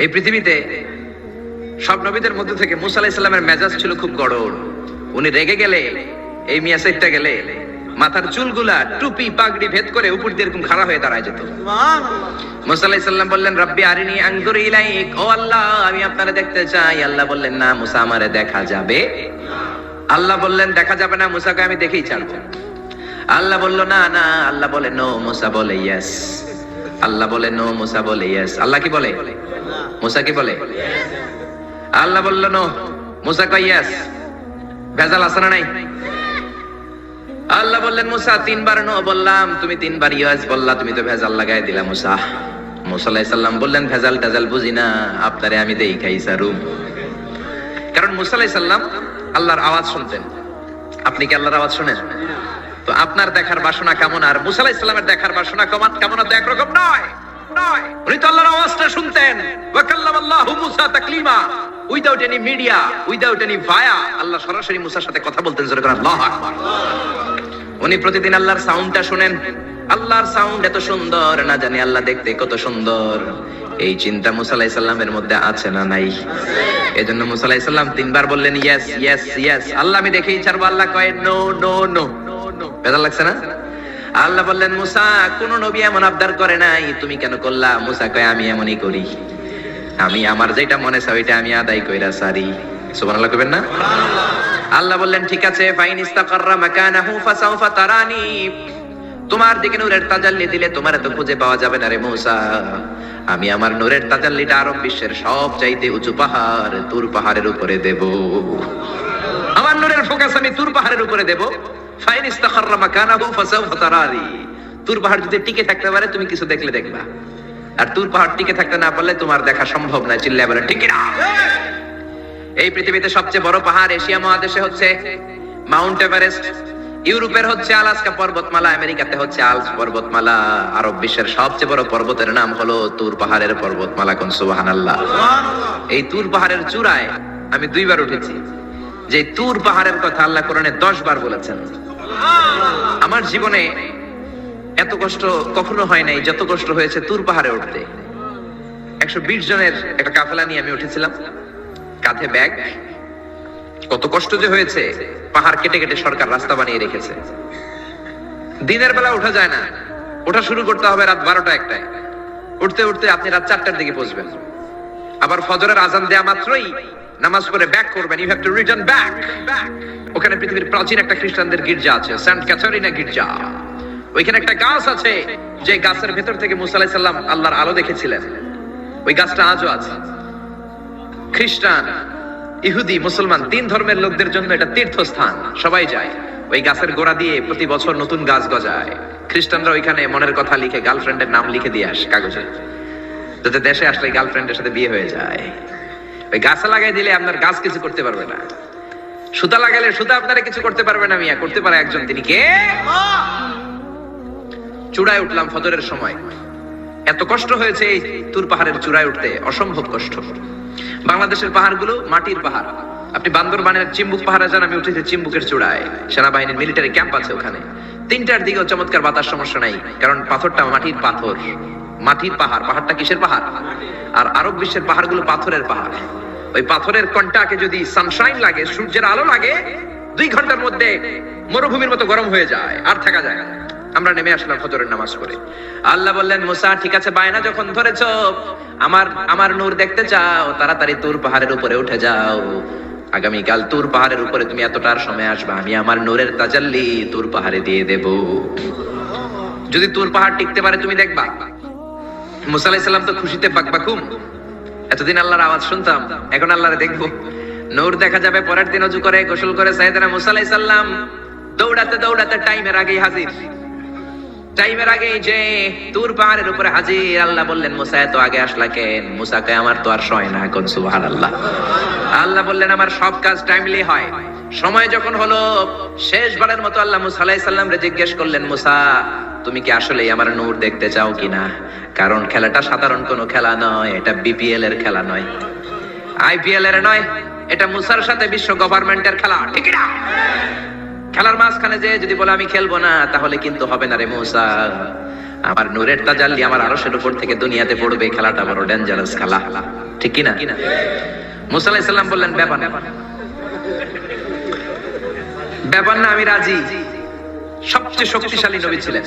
এই পৃথিবীতে সব নবীদের মধ্যে থেকে মুসা আলাইহিস সালামের মেজাজ ছিল খুব গড়ন। উনি রেগে গেলে, এই মিয়া সাইডটা গেলে মাথার চুলগুলা টুপি পাগড়ি ভেদ করে উপর দিয়ে এরকম খাড়া হয়ে দাঁড়ায় যেত। মুসা আলাইহিস সালাম বললেন, রব্বি আরিনি আনজুর ইলাইক, ও আল্লাহ আমি আপনারে দেখতে চাই। আল্লাহ বললেন, না মুসা আমারে দেখা যাবে। আল্লাহ বললেন, দেখা যাবে না, মুসাকে আমি দেখেই ছাড়বো। আল্লাহ বলল, না না। আল্লাহ বলে নো, মুসা বলে ইয়েস। আল্লাহ বলে নো, মুসা বলে ইয়েস। আল্লাহ কি বলে? মুসা কি বলে? আল্লাহ বলল নো, মুসা কয় ইয়েস। ভেজাল আছে না নাই? আল্লাহ বললেন, মুসা তিনবার নো বললাম, তুমি তিনবার ইয়েস বললা, তুমি তো ভেজাল লাগাই দিলা মুসা। মুসা আলাইহিস সালাম বললেন, ভেজাল টেজাল বুঝি না, আপনারে আমি দেখাই সারুম। কারণ মুসা আলাইহিস সালাম আল্লাহর আওয়াজ শুনতেন। আপনি কি আল্লাহর আওয়াজ শুনেন? তো আপনার দেখার বাসনা কেমন আর মুসা আলাইহিস সালামের দেখার বাসনা কেমন তো একরকম নয়। উনি তো আল্লাহর আওয়াজটা শুনতেন। ওয়া কাল্লামাল্লাহু মুসা তাকলিমা, without any media, without any via, আল্লাহ সরাসরি মুসার সাথে কথা বলতেন। জোরে করে আল্লাহু আকবার। উনি প্রতিদিন আল্লাহর সাউন্ডটা শুনেন। আল্লাহর সাউন্ড এত সুন্দর, না জানি আল্লাহ দেখতে কত সুন্দর। এই চিন্তা মুসা আলাইহিস সালামের মধ্যে আছে না নাই? এজন্য মুসা আলাইহিস সালাম তিনবার বললেন ইয়েস ইয়েস ইয়েস। আল্লাহ আমি দেখেই ছাড়বো। আল্লাহ কয় নো নো নো। বেজার লাগছে না? আল্লাহ বললেন, মুসা কোন নবী এমন আবদার করে নাই, তুমি কেন করলা? মুসা কয়, আমি এমনই করি। আমি আমার যেটা মনে চাই ওইটা আমি আদায় কইরা সারি। সুবহানাল্লাহ কইবেন না? আল্লাহ বললেন, ঠিক আছে, ফাইন ইস্তাকাররা মাকানাহু ফাসাউফা তারানি। তোমার দিকে নূরের তাজাল্লি দিলে তোমার তো খুঁজে পাওয়া যাবে না রে মুসা। আমি আমার নূরের তাজাল্লিটা আরব বিশ্বের সব চাইতে উঁচু পাহাড় তুর পাহাড়ের উপরে দেব। আমার নূরের ফোকাস আমি তুর পাহাড়ের উপরে দেব। ফাইন ইস্তাকাররা মাকানাহু ফাসাউফা তারানি। তুর পাহাড় যদি টিকে থাকতে পারে তুমি কিছু দেখলে দেখবা, আর তুর পাহাড় টিকে থাকতে না পারলে তোমার দেখা সম্ভব না। চিল্লায় বলে ঠিক না? এই পৃথিবীতে সবচেয়ে বড় পাহাড় এশিয়া মহাদেশে হচ্ছে মাউন্ট এভারেস্ট, ইউরোপের হচ্ছে আলাস্কা পর্বতমালা, আমেরিকাতে হচ্ছে আল্পস পর্বতমালা, আরব বিশ্বের সবচেয়ে বড় পর্বতের নাম হলো তুর পাহাড়ের পর্বতমালা। কোন সুবহানাল্লাহ। এই তুর পাহাড়ের চূড়ায় আমি 2 বার উঠেছি। যে তুর পাহাড়ের কথা আল্লাহ কোরআনে 10 বার বলেছেন। আমার জীবনে এত কষ্ট কখনো হয় নাই যত কষ্ট হয়েছে তুর পাহাড়ে উঠতে। 120 জনের একটা কাফেলা নিয়ে আমি উঠেছিলাম, কাঁধে ব্যাগ। কত কষ্ট যে হয়েছে। পাহাড় কেটে কেটে সরকার রাস্তা বানিয়ে রেখেছে। দিনের বেলা ওঠা যায় না, ওঠা শুরু করতে হবে রাত 12টা-1টায়। উঠতে উঠতে আপনি রাত 4টার দিকে পৌঁছবেন। আবার ফজরের আজান দেয়া মাত্রই নামাজ পড়ে ব্যাক করবেন। You have to return back. ওখানে পৃথিবীর প্রাচীন একটা খ্রিস্টানদের গির্জা আছে, সেন্ট ক্যাথারিনা গির্জা। ওইখানে একটা গাছ আছে, যে গাছের ভেতর থেকে মুসা আলাইহিস সালাম আল্লাহর আলো দেখেছিলেন। ওই গাছটা আজও আছে। খ্রিস্টান, ইহুদি, মুসলমান 3 ধর্মের লোকদের জন্য এটা তীর্থস্থান, সবাই যায়। ওই গাছের গোড়া দিয়ে প্রতি বছর নতুন গাছ গজায়। খ্রিস্টানরা ওইখানে মনের কথা লিখে গার্লফ্রেন্ডের নাম লিখে দিয়ে আসে কাগজে, যাতে দেশে আসলে গার্লফ্রেন্ডের সাথে বিয়ে হয়ে যায়। ওই গাছে লাগাই দিলে আপনার গাছ কিছু করতে পারবে না। সুতা লাগালে সুতা আপনারা কিছু করতে পারবে না। মিয়া করতে পারে একজন, তিনি কে? চূড়ায় উঠলাম ফজরের সময়। এত কষ্ট হয়েছে এই তুর পাহাড়ের চূড়ায় উঠতে, অসম্ভব কষ্ট। বাংলাদেশের পাহাড়গুলো মাটির পাহাড়। আপনি বান্দরবানের চিম্বুক পাহাড়ে যান, আমি উঠেছি চিম্বুকের চূড়ায়। সেনাবাহিনীর মিলিটারি ক্যাম্প আছে ওখানে। 3টার দিকেও চমৎকার বাতাস, সমস্যা নাই, কারণ পাথরটা মাটির পাথর। মাটির পাহাড়। পাহাড়টা কিসের পাহাড়? আর আরব বিশ্বের পাহাড়গুলো পাথরের পাহাড়। ওই পাথরের কন্টাকে যদি সানশাইন লাগে, সূর্যের আলো লাগে, 2 ঘন্টার মধ্যে মরুভূমির মতো গরম হয়ে যায়, আর থাকা যায় না। আমরা নেমে আসলাম ফজরের নামাজ পড়ে। আল্লাহ বললেন, মুসা ঠিক আছে, বায়না যখন ধরেছো, আমার নূর দেখতে চাও, তাড়াতাড়ি তুর পাহাড়ের উপরে উঠে যাও। আগামীকাল তুর পাহাড়ের উপরে তুমি এতটার সময় আসবা, আমি আমার নূরের তাজাল্লি তুর পাহাড়ে দিয়ে দেব। যদি তুর পাহাড় টিকতে পারে তুমি দেখবা। মুসা আলাইহিস সালাম তো খুশিতে বাকবাকুম। এতদিন আল্লাহর আওয়াজ শুনতাম, এখন আল্লাহরে দেখবো। নূর দেখা যাবে। পরের দিন ওযু করে গোসল করে সাইয়েদনা মুসা আলাইহিস সালাম দৌড়াতে দৌড়াতে টাইমের আগেই হাজির। টাইমের আগে যে তুর পাহাড়ের উপরে হাজির। আল্লাহ বললেন, মুসা এত আগে আসলা কেন? মুসা কয়, আমার তো আর সয় না। কোন সুবহানাল্লাহ। আল্লাহ বললেন, আমার সব কাজ টাইমলি হয়। সময় যখন হলো, শেষবারের মতো আল্লাহ মুসা আলাইহিস সালাম রে জিজ্ঞেস করলেন, মুসা তুমি কি আসলেই আমার নূর দেখতে চাও কিনা? কারণ খেলাটা সাধারণ কোনো খেলা নয়, এটা বিপিএল এর খেলা নয়, আইপিএল এর নয়, এটা মুসার সাথে বিশ্ব গভর্নমেন্টের খেলা, ঠিক না? খেলার মাঝখানে যে যদি বলে আমি খেলবো না, তাহলে কিন্তু হবে না রে মুসা। আমার নূরের তাজাল্লি আমার আরশের উপর থেকে দুনিয়াতে পড়বে, খেলাটা বড় ডেঞ্জারাস খেলা, ঠিক কি না? মুসা আলাইহিস সালাম বললেন ব্যাপার না, ব্যাপার না, আমি রাজি। সবচেয়ে শক্তিশালী নবী ছিলেন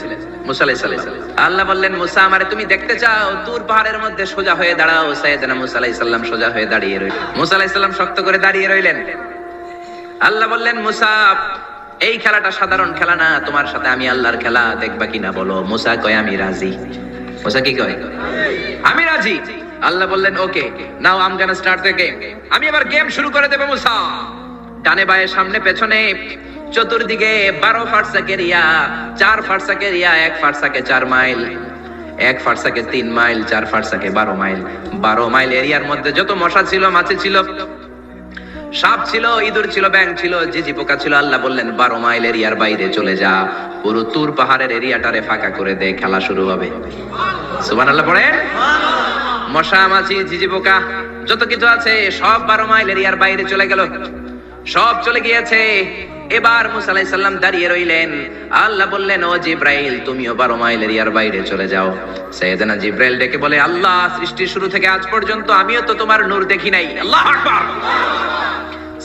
মুসা আলাইহিস সালাম। আল্লাহ বললেন মুসা, আমারে তুমি দেখতে চাও? তুর পাহাড়ের মধ্যে সোজা হয়ে দাঁড়াও। সাইয়েদনা মুসা আলাইহিস সালাম সোজা হয়ে দাঁড়িয়ে রইলেন। মুসা আলাইহিস সালাম শক্ত করে দাঁড়িয়ে রইলেন। আল্লাহ বললেন মুসা, এই খেলাটা সাধারণ খেলা না, তোমার সাথে আমি আল্লাহর খেলা, দেখবা কিনা বলো? মুসা কয় আমি রাজি। মুসা কি কয়? আমি রাজি। আল্লাহ বললেন okay, now I am gonna start the game. আমি এবার গেম শুরু করে দেব মুসা। ডানে বায়ে সামনে পেছনে চতুর্দিকে 12 ফারসাক এরিয়া, 4 ফারসাক এরিয়া, 1 ফারসাকে 4 মাইল, 1 ফারসাকে 3 মাইল, 4 ফারসাকে 12 মাইল। 12 মাইল এরিয়ার মধ্যে যত মশা ছিল, মাছি ছিল, সাপ ছিল, ইঁদুর ছিল, ব্যাঙ ছিল, ঝিঝি পোকা ছিল, আল্লাহ বললেন 12 মাইল এরিয়ার বাইরে চলে যা, পুরো তুর পাহাড়ের এরিয়াটারে ফাঁকা করে দে, খেলা শুরু হবে। সুবহানাল্লাহ পড়েন। মশা, মাছি, ঝিঝি পোকা যত কিছু আছে সব 12 মাইল এরিয়ার বাইরে চলে গেল, সব চলে গিয়েছে। এবার মুসা আলাইহিস সালাম দাঁড়িয়ে রইলেন। আল্লাহ বললেন ও জিব্রাইল, তুমিও 12 মাইল এরিয়ার বাইরে চলে যাও। সাইয়েদনা জিব্রাইল ডেকে বলে, আল্লাহ, সৃষ্টির শুরু থেকে আজ পর্যন্ত আমিও তো তোমার নূর দেখি নাই। আল্লাহু আকবার।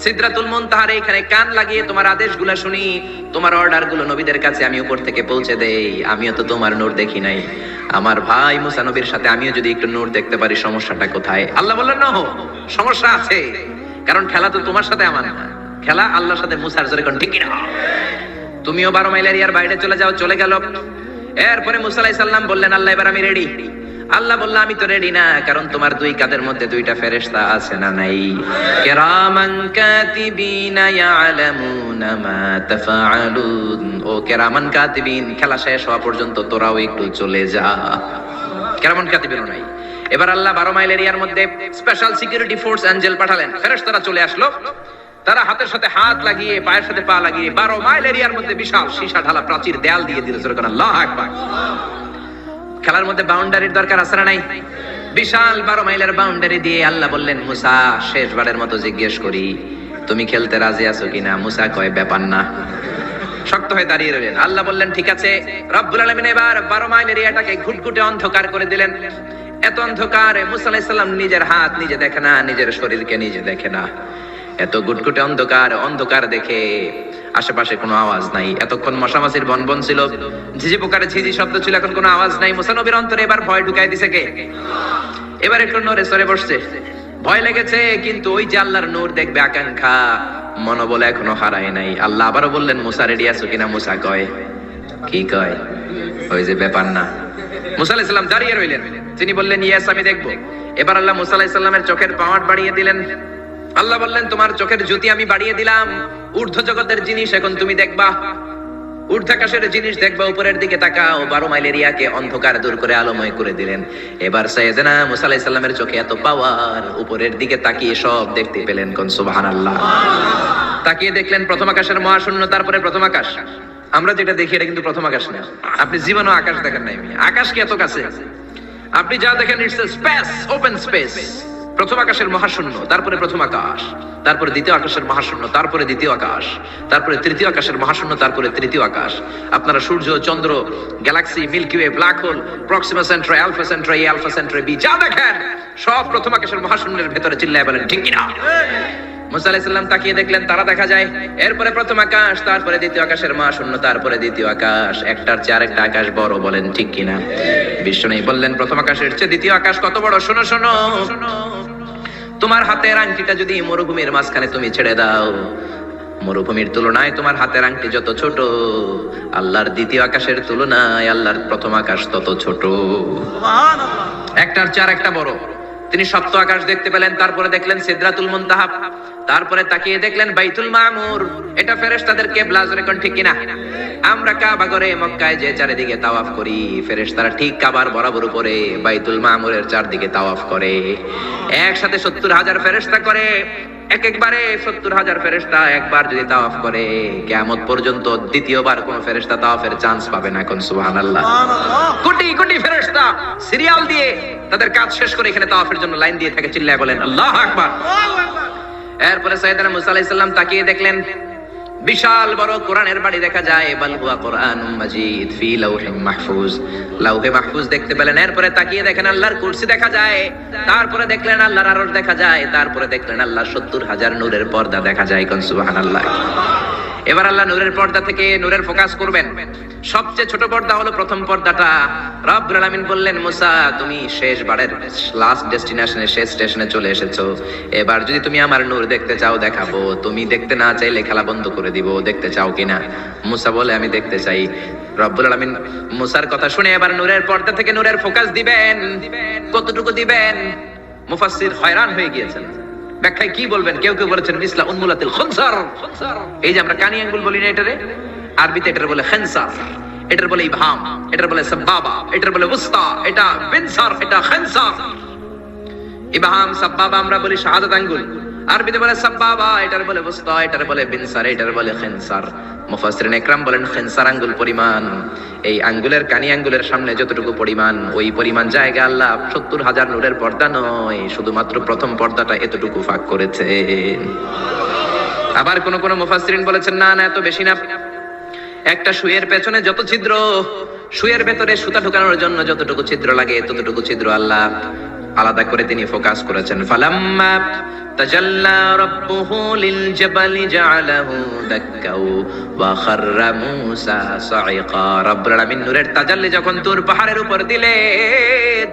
সিদরাতুল মুনতাহার এখানে কান লাগিয়ে তোমার আদেশগুলো শুনি, তোমার অর্ডারগুলো নবীদের কাছে আমি উপর থেকে পৌঁছে দেই, আমিও তো তোমার নূর দেখি নাই। আমার ভাই মুসা নবীর সাথে আমিও যদি একটু নূর দেখতে পারি, সমস্যাটা কোথায়? আল্লাহ বললেন না, সমস্যা আছে, কারণ খেলা তো তোমার সাথে আমার না, খেলা আল্লাহর সাথে। মুসার জোরে কোন ঠিক না? তুমিও 12 মাইল এরিয়ার বাইরে চলে যাও। চলে গেল। এরপরে মুসা আলাইহিস সালাম বললেন, আল্লাহ এবার আমি রেডি। আল্লাহ বলল, আমি তো রেডি না, কারণ তোমার দুই কাঁধের মধ্যে দুইটা ফেরেশতা আছে না নাই? কিরামান কাতিবিনা ইয়ালামুনা মা তাফআলুন। ও কিরামান কাতিবিন, খেলা শেষ হওয়া পর্যন্ত তোরাও একটু চলে যা। কিরামান কাতিবিন নাই। এবার আল্লাহ 12 মাইল এরিয়ার মধ্যে স্পেশাল সিকিউরিটি ফোর্স এঞ্জেল পাঠালেন। ফেরেশতারা চলে আসলো। তারা হাতের সাথে হাত লাগিয়ে, পায়ের সাথে পা লাগিয়ে 12 মাইল এরিয়ার মধ্যে বিশাল সীসা ঢালা প্রাচীর দেয়াল দিয়ে দিল। আল্লাহু আকবার। খেলার মধ্যে বাউন্ডারির দরকার আছে না নাই? বিশাল 12 মাইলের বাউন্ডারি দিয়ে আল্লাহ বললেন, মুসা, শেষবারের মতো জিজ্ঞেস করি, তুমি খেলতে রাজি আছো কিনা? মুসা কয় ব্যাপার না, শক্ত হয়ে দাঁড়িয়ে রইলেন। আল্লাহ বললেন ঠিক আছে। রব্বুল আলামিন এবার 12 মাইল এরিয়াটাকে ঘুটঘুটে অন্ধকার করে দিলেন। এত অন্ধকারে মুসা আলাইহিস সালাম নিজের হাত নিজে দেখে না, নিজের শরীরকে নিজে দেখে না। এত গুটগুটে অন্ধকার, অন্ধকার দেখে আশেপাশে কোনো আওয়াজ নাই। এতক্ষণ মশামাছির বনবন ছিল, ঝিঝি পোকার ঝিঝি শব্দ ছিল, এখন কোনো আওয়াজ নাই। মুসা নবীর অন্তরে এবার ভয় ঢুকাই দিছে কে? এবার একটু নড়ে সরে বসছে। ভয় লেগেছে, কিন্তু ওই যে আল্লাহর নূর দেখবে আকাঙ্ক্ষা, মনোবল এখনো হারায় নাই। আল্লাহ আবারও বললেন, মুসা রেডি আছো কিনা? মুসা কয় কি কয়? ওই যে ব্যাপার না। মুসা আলাইহিস সালাম দাঁড়িয়ে রইলেন। তিনি বললেন ইয়েস, আমি দেখবো। এবার আল্লাহ মুসা আলাইহিস সালামের চোখের পাওয়ার বাড়িয়ে দিলেন। আল্লাহ বললেন, তোমার চোখের জ্যোতি আমি বাড়িয়ে দিলাম, ঊর্ধ্ব জগতের জিনিস এখন তুমি দেখবা, ঊর্ধ্বাকাশের জিনিস দেখবা, উপরের দিকে তাকাও। 12 মাইল এরিয়াকে অন্ধকার দূর করে আলোময় করে দিলেন। এবার সাইয়েদনা মুসা আলাইহিস সালামের চোখে এত পাওয়ার, উপরের দিকে তাকিয়ে সব দেখতে পেলেন। কোন সুবহানাল্লাহ। তাকিয়ে দেখলেন প্রথম আকাশের মহাশূন্য, তারপরে প্রথম আকাশ। আমরা যেটা দেখি এটা কিন্তু প্রথম আকাশ না। আপনি জীবনও আকাশ দেখেন নাই। আকাশ কি এত কাছে? আপনি যা দেখেন it's a space, open space. প্রথম আকাশের মহাশূন্য, তারপরে প্রথম আকাশ, তারপরে দ্বিতীয় আকাশের মহাশূন্য, তারপরে দ্বিতীয় আকাশ, তারপরে তৃতীয় আকাশের মহাশূন্য, তারপরে তৃতীয় আকাশ। আপনারা সূর্য, চন্দ্র, galaxy, Milky Way, black hole, Proxima Centauri, Alpha Centauri, Alpha Centauri B, যা দেখেন সব প্রথম আকাশের মহাশূন্যের ভেতরে। চিল্লায় বলেন ঠিক কিনা? মুসা আলাইহিস সালাম তাকিয়ে দেখলেন তারা দেখা যায়। এরপরে প্রথম আকাশ, তারপরে দ্বিতীয় আকাশের মহাশূন্য, তারপরে দ্বিতীয় আকাশ। একটার চেয়ে আরেকটা আকাশ বড়, বলেন ঠিক কিনা? বিশ্বনবী বললেন প্রথম আকাশের চেয়ে দ্বিতীয় আকাশ কত বড়? শোনো শোনো, তোমার হাতের আংটিটা যদি মরুভূমির মাঝখানে তুমি ছেড়ে দাও, মরুভূমির তুলনায় তোমার হাতের আংটি যত ছোট, আল্লাহর দ্বিতীয় আকাশের তুলনায় আল্লাহর প্রথম আকাশ তত ছোট। একটার চেয়ে আরেকটা বড়। তিনি সপ্ত আকাশ দেখতে পেলেন, তারপরে দেখলেন সিদরাতুল মুনতাহা, তারপরে তাকিয়ে দেখলেন বাইতুল মামুর। এটা ফেরেশতাদের কিবলা, জোরে কোন ঠিক কিনা? আমরা কাবা ঘরে মক্কায় যে চারিদিকে তাওয়াফ করি, ফেরেশতারা ঠিক কাবার বরাবর উপরে বাইতুল মামুরের চারদিকে তাওয়াফ করে। একসাথে 70,000 ফেরেশতা করে। একবারে 70,000 ফেরেশতা একবার যদি তাওয়াফ করে, কিয়ামত পর্যন্ত দ্বিতীয়বার কোন ফেরেশতা তাওয়াফের চান্স পাবে না। কোন সুবহানাল্লাহ। কোটি কোটি ফেরেশতা সিরিয়াল দিয়ে তাদের কাজ শেষ করে এখানে তাওয়াফের জন্য লাইন দিয়ে থাকে। চিল্লায় বলেন আল্লাহু আকবার। এরপরে সাইয়েদনা মুসা আলাইহিস সালাম তাকিয়ে দেখলেন বিশাল বড় কোরআনের বাড়ি দেখা যায়, বাল হুয়া কোরআনুম মাজিদ ফি লাউহিম মাহফুজ, লাউহে মাহফুজ দেখতে পেলেন। এরপরে তাকিয়ে দেখেন আল্লাহর কুরসি দেখা যায়, তারপরে দেখলেন আল্লাহর আরশ দেখা যায়, তারপরে দেখলেন আল্লাহর ৭০,০০০ নূরের পর্দা দেখা যায়। কোন সুবহানাল্লাহ। এবার আল্লাহ নূরের পর্দা থেকে নূরের ফোকাস করবেন। সবচেয়ে ছোট পর্দা হলো প্রথম পর্দাটা। রব্বুল আলামিন বললেন, মুসা তুমি শেষ বারের লাস্ট ডেস্টিনেশনে, শেষ স্টেশনে চলে এসেছো। এবার যদি তুমি আমার নূর দেখতে চাও দেখাবো, তুমি দেখতে না চাইলে খেলা বন্ধ করে দিব। দেখতে চাও কিনা? মুসা বলে, আমি দেখতে চাই। রব্বুল আলামিন মুসার কথা শুনে এবার নূরের পর্দা থেকে নূরের ফোকাস দিবেন। কতটুকু দিবেন? মুফাসসির হয়রান হয়ে গিয়েছেন। ব্যাখ্যায় কি বলবেন? কেউ কেউ বলেছেন মিসলা উনমুলাতিল খুনসার। এই যে আমরা কানি আঙ্গুল বলি না, এটারে আরবিতে এটার বলে খেনসার, এটার বলে ইবহাম, এটার বলে সাব্বাবা, এটার বলে উস্তা, এটা বিনসার, এটা খেনসার। ইবহাম সাব্বাবা আমরা বলি শাহাদাত আঙ্গুল, আরবিতে বলে সাব্বাবা, এটার বলে উস্তা, এটার বলে বিনসার, এটার বলে খেনসার। মুফাসসিরিন ইকরাম বলেন খেনসার আঙ্গুল পরিমাণ, এই আঙ্গুলের কানি আঙ্গুলের সামনে যতটুকু পরিমাণ, ওই পরিমাণ জায়গা আল্লাহ ৭০,০০০ নূরের পর্দা নয়, শুধুমাত্র প্রথম পর্দাটা এতটুকু ফাঁক করেছেন। আবার কোন কোন মুফাসসিরিন বলেছেন না না, এত বেশি না। একটা সুইয়ের পেছনে যত ছিদ্র, সুইয়ের ভেতরে সুতা ঢোকানোর জন্য যতটুকু ছিদ্র লাগে, ততটুকু ছিদ্র আল্লাহ আলাদা করে তিনি ফোকাস করেছেন। ফালাম্মা তাজাল্লা রাব্বুহু লিল জাবালি জাআলাহু দাক্কাও ওয়া খাররা মূসা সাইকা। রব্বুল আলামিন নূরের তাজাল্লি যখন তুর পাহাড়ের উপর দিলেন,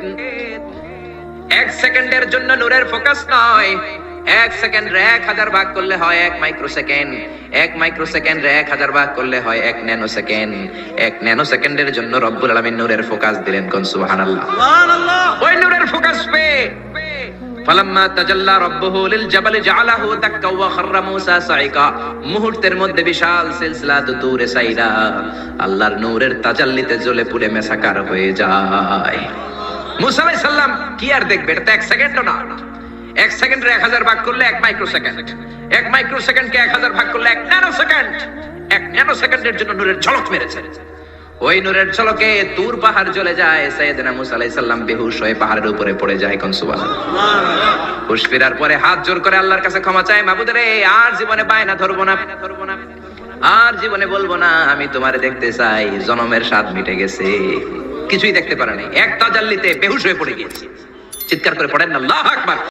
১ সেকেন্ডের জন্য নূরের ফোকাস নয়, ১ সেকেন্ড ১,০০০ ভাগ করলে হয় ১ মাইক্রোসেকেন্ড, ১ মাইক্রোসেকেন্ড ১,০০০ ভাগ করলে হয় ১ ন্যানো সেকেন্ড। ১ ন্যানো সেকেন্ডের জন্য রব্বুল আলামিন নূরের ফোকাস দিলেন। কোন সুবহানাল্লাহ। সুবহানাল্লাহ। ওই নূরের ফোকাস পেয়ে ফালাম্মা তাজাল্লা রাব্বুহু লিল জাবালি জাআলাহু দাক্কা ওয়া খাররা মূসা সাইকা, মুহূর্তের মধ্যে বিশাল সিলসিলা তুরে সাইরা আল্লাহর নূরের তাজাল্লিতে জ্বলে পুড়ে মেসাকার হয়ে যায়। মূসা আলাইহিস সালাম কি আর দেখবে? এটা তো ১ সেকেন্ডও না। ১ সেকেন্ডে ১,০০০ ভাগ করলে ১ মাইক্রোসেকেন্ড, ১ মাইক্রোসেকেন্ডকে ১,০০০ ভাগ করলে ১ ন্যানো সেকেন্ড। ১ ন্যানো সেকেন্ডের জন্য নূরের ঝলক মেরেছে। ওই নূরের ঝলকে তুর পাহাড় জ্বলে যায়। সাইয়েদনা মূসা আলাইহিস সালাম বেহুশ হয়ে পাহাড়ের উপরে পড়ে যায়। কোন সুবহানাল্লাহ। হুশ ফেরার পরে হাত জোর করে আল্লাহর কাছে ক্ষমা চায়, মাবুদ রে, আর জীবনে বায়না ধরবো না, আর জীবনে বলবো না আমি তোমারে দেখতে চাই, জনমের স্বাদ মিটে গেছে। কিছুই দেখতে পারে নাই, এক তাজাল্লিতে বেহুশ হয়ে পড়ে গিয়েছে। চিৎকার করে পড়েন আল্লাহু আকবার।